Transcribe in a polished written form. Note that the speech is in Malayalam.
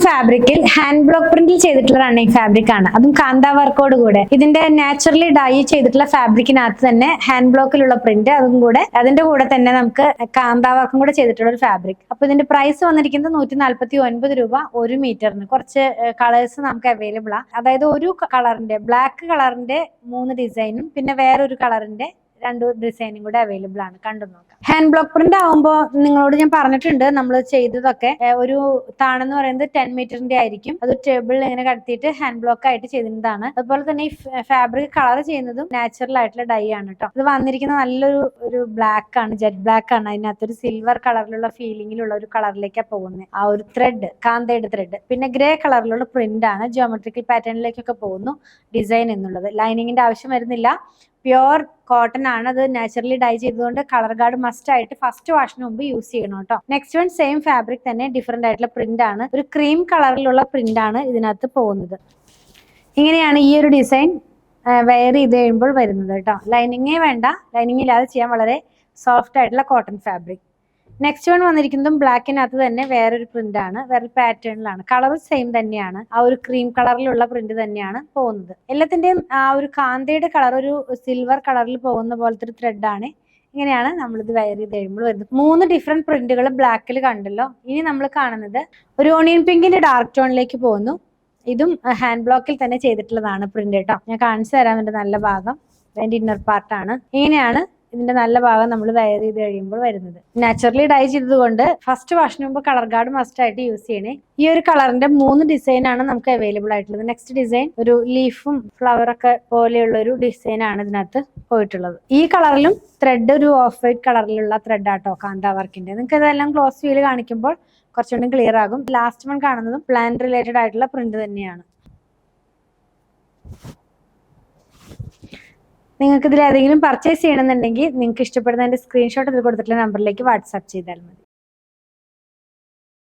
ഫാബ്രിക്കിൽ ഹാൻഡ് ബ്ലോക്ക് പ്രിന്റിൽ ചെയ്തിട്ടുള്ള റണ്ണിങ് ഫാബ്രിക് ആണ്. അതും കാന്ത വർക്കോട് കൂടെ. ഇതിന്റെ നാച്ചുറലി ഡൈ ചെയ്തിട്ടുള്ള ഫാബ്രിക്കിനകത്ത് തന്നെ ഹാൻഡ് ബ്ലോക്കിലുള്ള പ്രിന്റ്, അതും കൂടെ അതിന്റെ കൂടെ തന്നെ നമുക്ക് കാന്ത വർക്കും കൂടെ ചെയ്തിട്ടുള്ള ഒരു ഫാബ്രിക്. അപ്പൊ ഇതിന്റെ പ്രൈസ് വന്നിരിക്കുന്നത് 149 രൂപ 1 മീറ്ററിന്. കുറച്ച് കളേഴ്സ് നമുക്ക് അവൈലബിൾ ആണ്. അതായത് ഒരു കളറിന്റെ ബ്ലാക്ക് കളറിന്റെ 3 ഡിസൈനും പിന്നെ വേറൊരു കളറിന്റെ 2 ഡിസൈനും കൂടെ അവൈലബിൾ ആണ്. കണ്ടു നോക്കാം. ഹാൻഡ് ബ്ലോക്ക് പ്രിന്റ് ആവുമ്പോൾ നിങ്ങളോട് ഞാൻ പറഞ്ഞിട്ടുണ്ട്, നമ്മൾ ചെയ്തതൊക്കെ ഒരു താണെന്ന് പറയുന്നത് 10 മീറ്ററിന്റെ ആയിരിക്കും. അത് ടേബിളിൽ ഇങ്ങനെ കടത്തിയിട്ട് ഹാൻഡ് ബ്ലോക്ക് ആയിട്ട് ചെയ്തിരുന്നതാണ്. അതുപോലെ തന്നെ ഈ ഫാബ്രിക് കളർ ചെയ്യുന്നതും നാച്ചുറൽ ആയിട്ടുള്ള ഡൈ ആണ് കേട്ടോ. ഇത് വന്നിരിക്കുന്ന നല്ലൊരു ബ്ലാക്ക് ആണ്, ജെറ്റ് ബ്ലാക്ക് ആണ്. അതിനകത്തൊരു സിൽവർ കളറിലുള്ള ഫീലിംഗിലുള്ള ഒരു കളറിലേക്കാണ് പോകുന്നത്. ആ ഒരു ത്രെഡ്, കാന്തയുടെ ത്രെഡ്. പിന്നെ ഗ്രേ കളറിലുള്ള പ്രിന്റ് ആണ്. ജിയോമെട്രിക്കൽ പാറ്റേണിലേക്കൊക്കെ പോകുന്നു ഡിസൈൻ എന്നുള്ളത്. ലൈനിങ്ങിന്റെ ആവശ്യം വരുന്നില്ല. പ്യുവർ കോട്ടൺ ആണ്. അത് നാച്ചുറലി ഡൈ ചെയ്തുകൊണ്ട് കളർ ഗാർഡ് മസ്റ്റ് ആയിട്ട് ഫസ്റ്റ് വാഷിന് മുമ്പ് യൂസ് ചെയ്യണം കേട്ടോ. നെക്സ്റ്റ് വൺ സെയിം ഫാബ്രിക് തന്നെ ഡിഫറെന്റ് ആയിട്ടുള്ള പ്രിന്റ് ആണ്. ഒരു ക്രീം കളറിലുള്ള പ്രിന്റ് ആണ് ഇതിനകത്ത് പോകുന്നത്. ഇങ്ങനെയാണ് ഈ ഒരു ഡിസൈൻ വെയർ ചെയ്ത് കഴിയുമ്പോൾ വരുന്നത് കേട്ടോ. ലൈനിങ്ങേ വേണ്ട, ലൈനിങ് ഇല്ലാതെ ചെയ്യാൻ വളരെ സോഫ്റ്റ് ആയിട്ടുള്ള കോട്ടൺ ഫാബ്രിക്. നെക്സ്റ്റ് വൺ വന്നിരിക്കുന്നതും ബ്ലാക്കിനകത്ത് തന്നെ വേറൊരു പ്രിന്റ് ആണ്, വേറൊരു പാറ്റേണിലാണ്. കളർ സെയിം തന്നെയാണ്. ആ ഒരു ക്രീം കളറിലുള്ള പ്രിന്റ് തന്നെയാണ് പോകുന്നത്. എല്ലാത്തിന്റെയും ആ ഒരു കാന്തയുടെ കളർ ഒരു സിൽവർ കളറിൽ പോകുന്ന പോലത്തെ ഒരു ത്രെഡ് ആണ്. ഇങ്ങനെയാണ് നമ്മളിത് വയർ ചെയ്ത് കഴിയുമ്പോൾ വരുന്നത്. 3 ഡിഫറെന്റ് പ്രിന്റുകൾ ബ്ലാക്കിൽ കണ്ടല്ലോ. ഇനി നമ്മൾ കാണുന്നത് ഒരു ഓണിയൻ പിങ്കിന്റെ ഡാർക്ക് ടോണിലേക്ക് പോകുന്നു. ഇതും ഹാൻഡ് ബ്ലോക്കിൽ തന്നെ ചെയ്തിട്ടുള്ളതാണ് പ്രിന്റ് കേട്ടോ. ഞാൻ കാണിച്ചു തരാം. ഇതിന്റെ നല്ല ഭാഗം, അതിന്റെ ഇന്നർ പാർട്ടാണ്. ഇങ്ങനെയാണ് ഇതിന്റെ നല്ല ഭാഗം നമ്മൾ വയർ ചെയ്ത് കഴിയുമ്പോൾ വരുന്നത്. നാച്ചുറലി ഡൈ ചെയ്തത് കൊണ്ട് ഫസ്റ്റ് വാഷിന് മുമ്പ് കളർ ഗാർഡ് മസ്റ്റ് ആയിട്ട് യൂസ് ചെയ്യണേ. ഈ ഒരു കളറിന്റെ 3 ഡിസൈൻ ആണ് നമുക്ക് അവൈലബിൾ ആയിട്ടുള്ളത്. നെക്സ്റ്റ് ഡിസൈൻ ഒരു ലീഫും ഫ്ലവറൊക്കെ പോലെയുള്ള ഒരു ഡിസൈൻ ആണ് ഇതിനകത്ത് പോയിട്ടുള്ളത്. ഈ കളറിലും ത്രെഡ് ഒരു ഓഫ് വൈറ്റ് കളറിലുള്ള ത്രെഡ് ആട്ടോ കാന്ത വർക്കിന്റെ. നിങ്ങൾക്ക് ഇതെല്ലാം ക്ലോസ് വ്യൂല് കാണിക്കുമ്പോൾ കുറച്ചുകൂടി ക്ലിയർ ആകും. ലാസ്റ്റ് വൺ കാണുന്നതും പ്ലാൻ റിലേറ്റഡ് ആയിട്ടുള്ള പ്രിന്റ് തന്നെയാണ്. നിങ്ങൾക്ക് ഇതിൽ ഏതെങ്കിലും പർച്ചേസ് ചെയ്യണമെന്നുണ്ടെങ്കിൽ നിങ്ങൾക്ക് ഇഷ്ടപ്പെടുന്നതിന്റെ സ്ക്രീൻഷോട്ട് ഇതിൽ കൊടുത്തിട്ടുള്ള നമ്പറിലേക്ക് വാട്സാപ്പ് ചെയ്താൽ മതി.